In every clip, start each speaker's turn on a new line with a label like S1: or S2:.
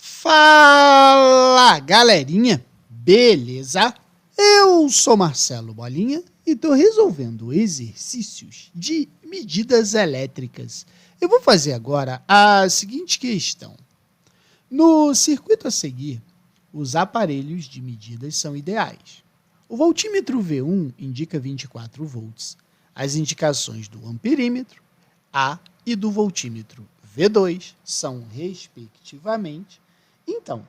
S1: Fala, galerinha! Beleza? Eu sou Marcelo Bolinha e estou resolvendo exercícios de medidas elétricas. Eu vou fazer agora a seguinte questão. No circuito a seguir, os aparelhos de medidas são ideais. O voltímetro V1 indica 24 volts. As indicações do amperímetro A e do voltímetro V2 são, respectivamente. Então,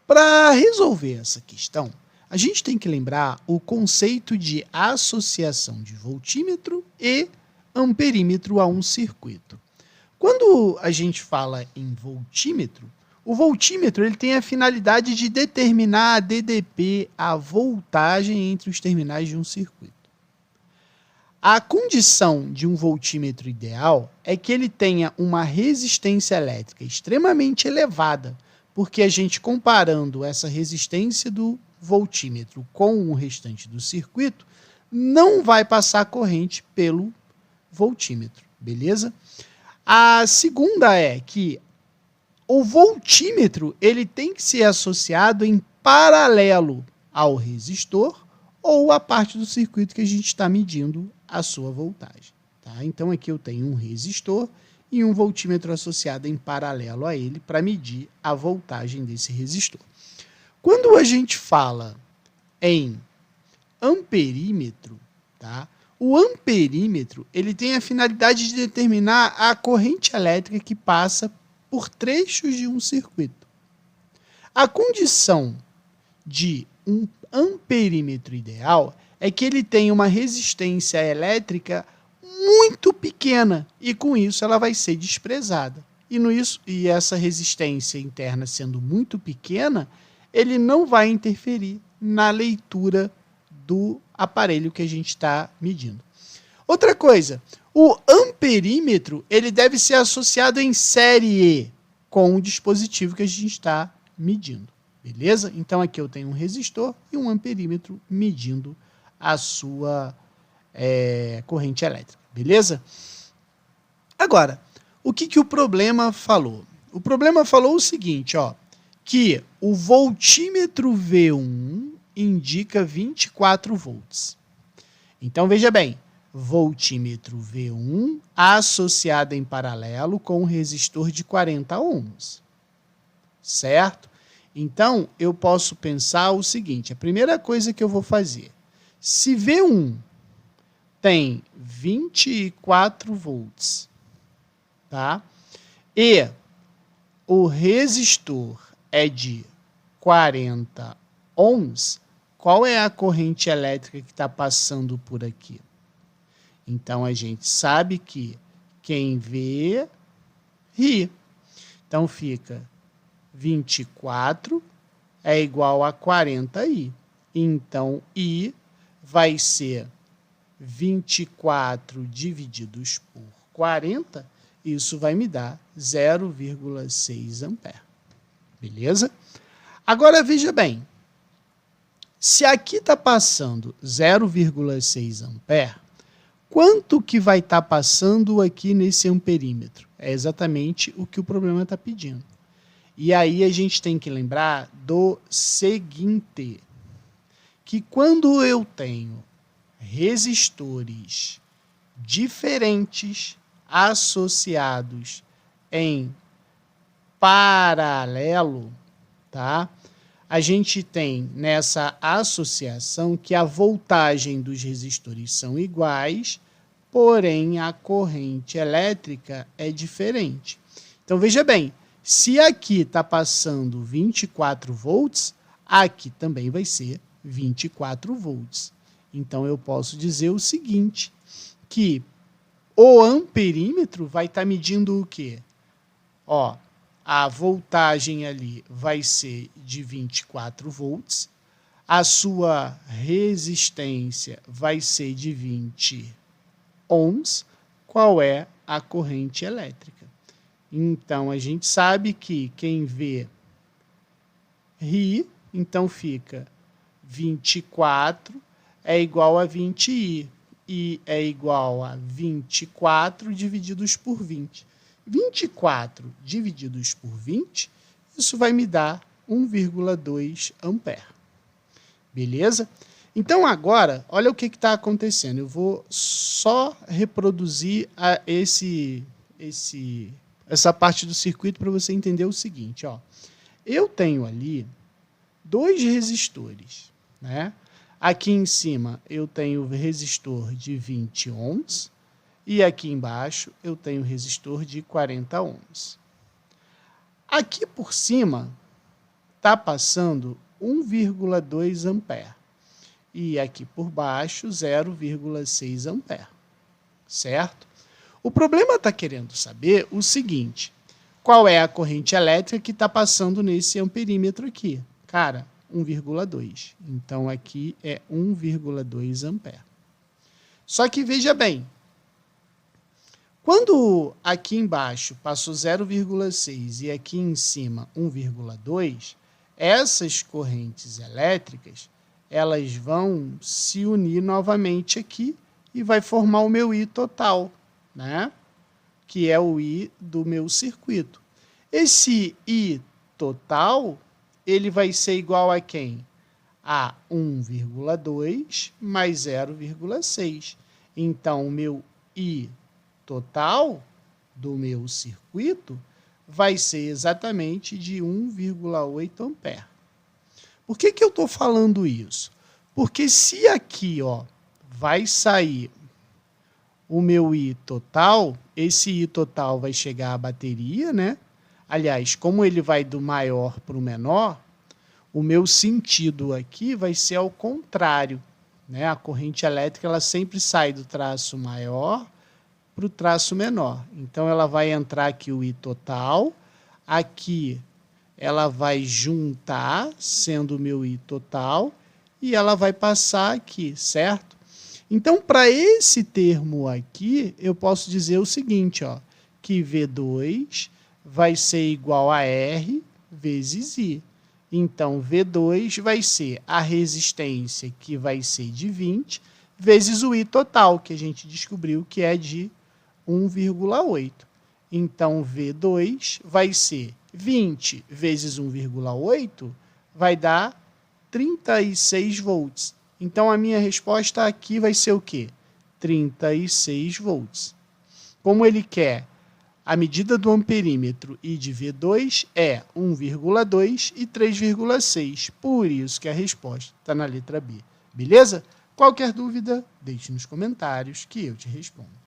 S1: para resolver essa questão, a gente tem que lembrar o conceito de associação de voltímetro e amperímetro a um circuito. Quando a gente fala em voltímetro, o voltímetro ele tem a finalidade de determinar a DDP, a voltagem entre os terminais de um circuito. A condição de um voltímetro ideal é que ele tenha uma resistência elétrica extremamente elevada, porque a gente comparando essa resistência do voltímetro com o restante do circuito, não vai passar corrente pelo voltímetro, beleza? A segunda é que o voltímetro ele tem que ser associado em paralelo ao resistor ou à parte do circuito que a gente está medindo a sua voltagem. Tá? Então aqui eu tenho um resistor e um voltímetro associado em paralelo a ele para medir a voltagem desse resistor. Quando a gente fala em amperímetro, tá? O amperímetro ele tem a finalidade de determinar a corrente elétrica que passa por trechos de um circuito. A condição de um amperímetro ideal é que ele tenha uma resistência elétrica muito pequena e com isso ela vai ser desprezada. E essa resistência interna sendo muito pequena, ele não vai interferir na leitura do aparelho que a gente está medindo. Outra coisa, o amperímetro ele deve ser associado em série com o dispositivo que a gente está medindo, beleza? Então aqui eu tenho um resistor e um amperímetro medindo a sua corrente elétrica, beleza? Agora, o que o problema falou? O problema falou o seguinte, ó, que o voltímetro V1 indica 24 volts. Então, veja bem, voltímetro V1 associado em paralelo com um resistor de 40 ohms, certo? Então, eu posso pensar o seguinte, a primeira coisa que eu vou fazer, se V1 tem 24 volts, tá? E o resistor é de 40 ohms, qual é a corrente elétrica que está passando por aqui? Então, a gente sabe que quem vê, ri. Então, fica 24 é igual a 40i. Então, I vai ser 24 divididos por 40, isso vai me dar 0,6 ampere. Beleza? Agora, veja bem, se aqui está passando 0,6 ampere, quanto que vai estar passando aqui nesse amperímetro? É exatamente o que o problema está pedindo. E aí a gente tem que lembrar do seguinte, que quando eu tenho resistores diferentes associados em paralelo, tá? A gente tem nessa associação que a voltagem dos resistores são iguais, porém a corrente elétrica é diferente. Então veja bem, se aqui está passando 24 volts, aqui também vai ser 24 volts. Então eu posso dizer o seguinte, que o amperímetro vai estar medindo o quê? Ó, a voltagem ali vai ser de 24 volts, a sua resistência vai ser de 20 ohms, qual é a corrente elétrica? Então, a gente sabe que quem vê ri, então fica 24 é igual a 20i, I é igual a 24 divididos por 20. 24 divididos por 20 isso vai me dar 1,2 ampere. Beleza? Então agora, olha o que está acontecendo. Eu vou só reproduzir essa parte do circuito para você entender o seguinte. Ó. Eu tenho ali 2 resistores, né? Aqui em cima eu tenho resistor de 20 ohms e aqui embaixo eu tenho resistor de 40 ohms. Aqui por cima está passando 1,2 ampere e aqui por baixo 0,6 ampere, certo? O problema está querendo saber o seguinte, qual é a corrente elétrica que está passando nesse amperímetro aqui? Cara, 1,2. Então, aqui é 1,2 ampere. Só que veja bem, quando aqui embaixo passou 0,6 e aqui em cima 1,2, essas correntes elétricas, elas vão se unir novamente aqui e vai formar o meu I total, né? Que é o I do meu circuito. Esse I total, ele vai ser igual a quem? A 1,2 mais 0,6. Então, o meu I total do meu circuito vai ser exatamente de 1,8 ampere. Por que eu estou falando isso? Porque se aqui ó, vai sair o meu I total, esse I total vai chegar à bateria, né? Aliás, como ele vai do maior para o menor, o meu sentido aqui vai ser ao contrário, né? A corrente elétrica ela sempre sai do traço maior para o traço menor. Então, ela vai entrar aqui o I total, aqui ela vai juntar, sendo o meu I total, e ela vai passar aqui, certo? Então, para esse termo aqui, eu posso dizer o seguinte, ó, que V2 vai ser igual a R vezes I. Então, V2 vai ser a resistência, que vai ser de 20, vezes o I total, que a gente descobriu que é de 1,8. Então, V2 vai ser 20 vezes 1,8, vai dar 36 volts. Então, a minha resposta aqui vai ser o quê? 36 volts. Como ele quer a medida do amperímetro I de V2 é 1,2 e 3,6. Por isso que a resposta está na letra B. Beleza? Qualquer dúvida, deixe nos comentários que eu te respondo.